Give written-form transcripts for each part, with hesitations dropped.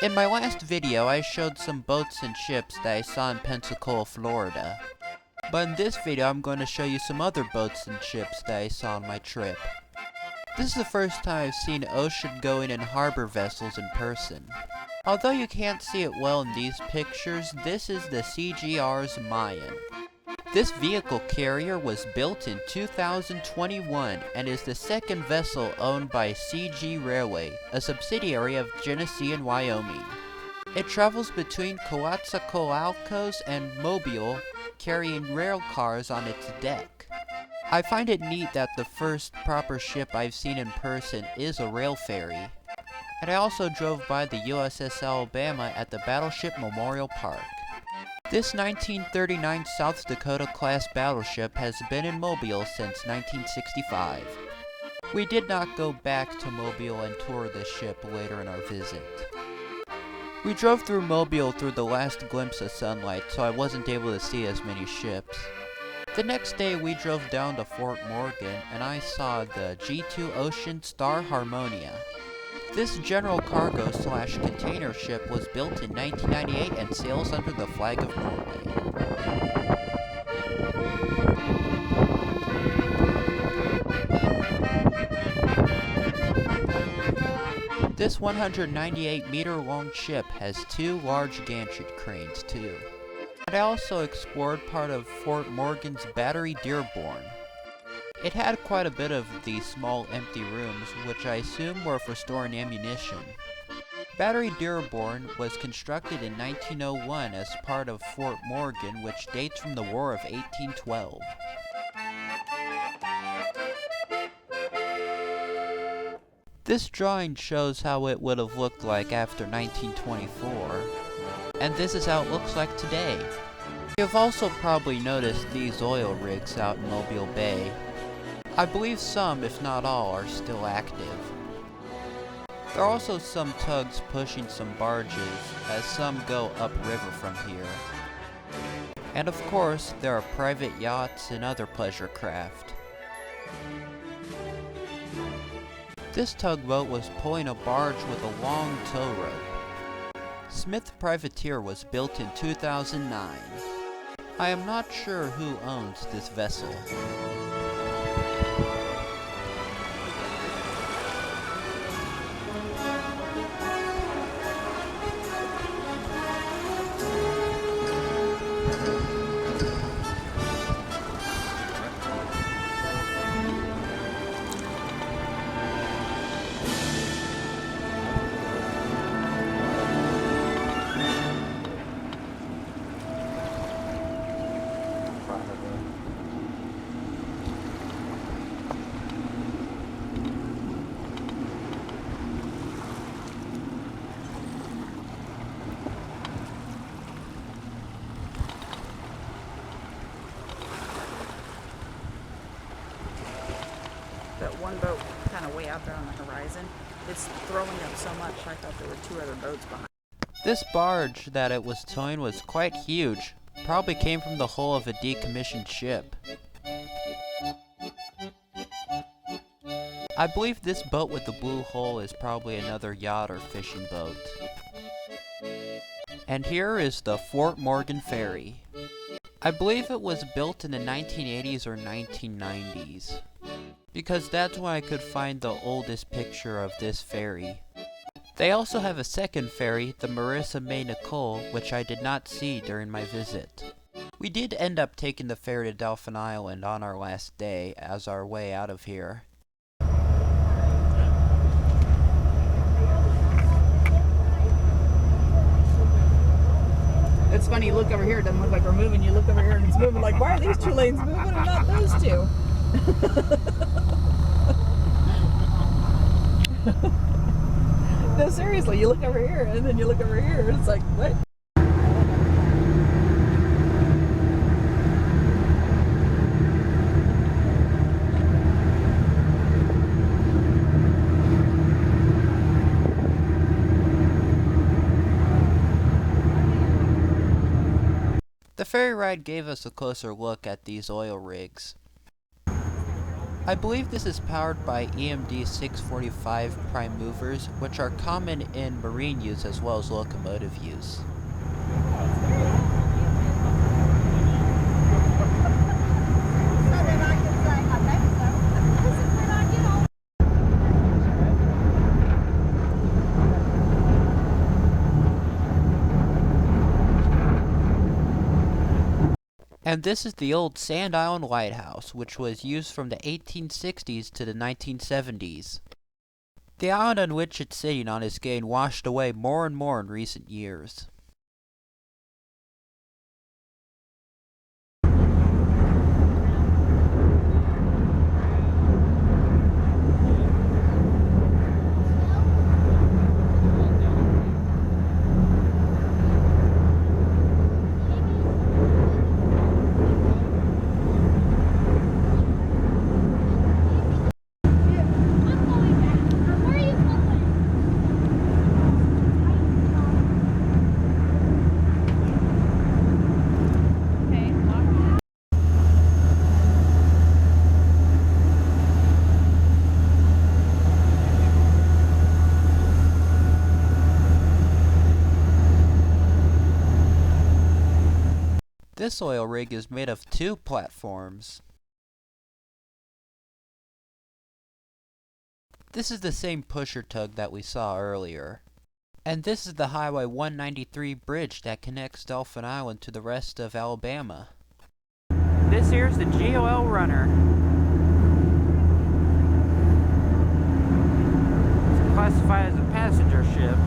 In my last video, I showed some boats and ships that I saw in Pensacola, Florida. But in this video, I'm going to show you some other boats and ships that I saw on my trip. This is the first time I've seen ocean-going and harbor vessels in person. Although you can't see it well in these pictures, this is the CGR's Mayan. This vehicle carrier was built in 2021 and is the second vessel owned by CG Railway, a subsidiary of Genesee and Wyoming. It travels between Coatzacoalcos and Mobile, carrying rail cars on its deck. I find it neat that the first proper ship I've seen in person is a rail ferry. And I also drove by the USS Alabama at the Battleship Memorial Park. This 1939 South Dakota-class battleship has been in Mobile since 1965. We did not go back to Mobile and tour the ship later in our visit. We drove through Mobile through the last glimpse of sunlight, so I wasn't able to see as many ships. The next day we drove down to Fort Morgan and I saw the G2 Ocean Star Harmonia. This general cargo/container ship was built in 1998 and sails under the flag of Norway. This 198-meter-long ship has two large gantry cranes too. And I also explored part of Fort Morgan's Battery Dearborn. It had quite a bit of these small empty rooms, which I assume were for storing ammunition. Battery Dearborn was constructed in 1901 as part of Fort Morgan, which dates from the War of 1812. This drawing shows how it would have looked like after 1924, and this is how it looks like today. You've also probably noticed these oil rigs out in Mobile Bay. I believe some, if not all, are still active. There are also some tugs pushing some barges, as some go upriver from here. And of course, there are private yachts and other pleasure craft. This tugboat was pulling a barge with a long tow rope. Smith Privateer was built in 2009. I am not sure who owns this vessel. That one boat kind of way out there on the horizon, it's throwing up so much I thought there were two other boats behind. This barge that it was towing was quite huge. Probably came from the hull of a decommissioned ship. I believe this boat with the blue hull is probably another yacht or fishing boat. And here is the Fort Morgan Ferry. I believe it was built in the 1980s or 1990s. Because that's when I could find the oldest picture of this ferry. They also have a second ferry, the Marissa May Nicole, which I did not see during my visit. We did end up taking the ferry to Dauphin Island on our last day as our way out of here. It's funny, you look over here, it doesn't look like we're moving. You look over here and it's moving. Like, why are these two lanes moving and not those two? No, seriously, you look over here and then you look over here and it's like, what? The ferry ride gave us a closer look at these oil rigs. I believe this is powered by EMD 645 prime movers, which are common in marine use as well as locomotive use. And this is the old Sand Island Lighthouse, which was used from the 1860s to the 1970s. The island on which it's sitting on is getting washed away more and more in recent years. This oil rig is made of 2 platforms. This is the same pusher tug that we saw earlier. And this is the Highway 193 bridge that connects Dauphin Island to the rest of Alabama. This here's the GOL Runner. It's classified as a passenger ship.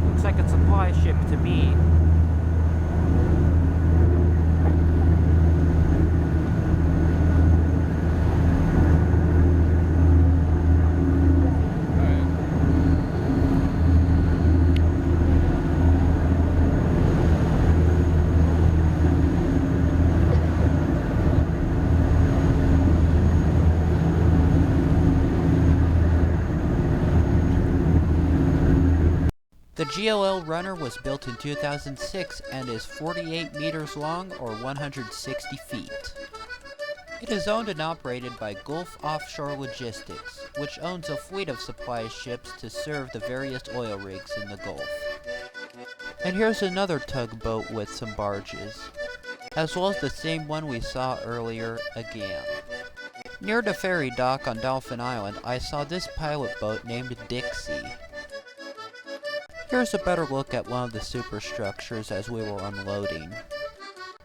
Looks like a supply ship to me. The GOL Runner was built in 2006 and is 48 meters long or 160 feet. It is owned and operated by Gulf Offshore Logistics, which owns a fleet of supply ships to serve the various oil rigs in the Gulf. And here's another tugboat with some barges, as well as the same one we saw earlier again. Near the ferry dock on Dauphin Island, I saw this pilot boat named Dixie. Here's a better look at one of the superstructures as we were unloading.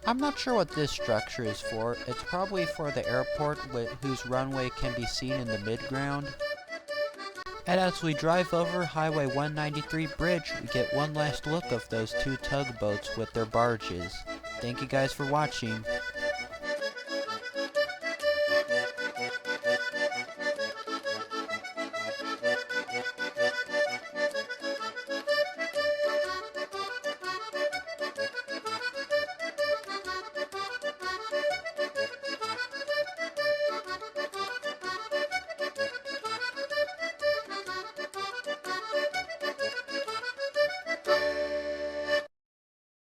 I'm not sure what this structure is for. It's probably for the airport whose runway can be seen in the midground. And as we drive over Highway 193 bridge, we get one last look of those 2 tugboats with their barges. Thank you guys for watching.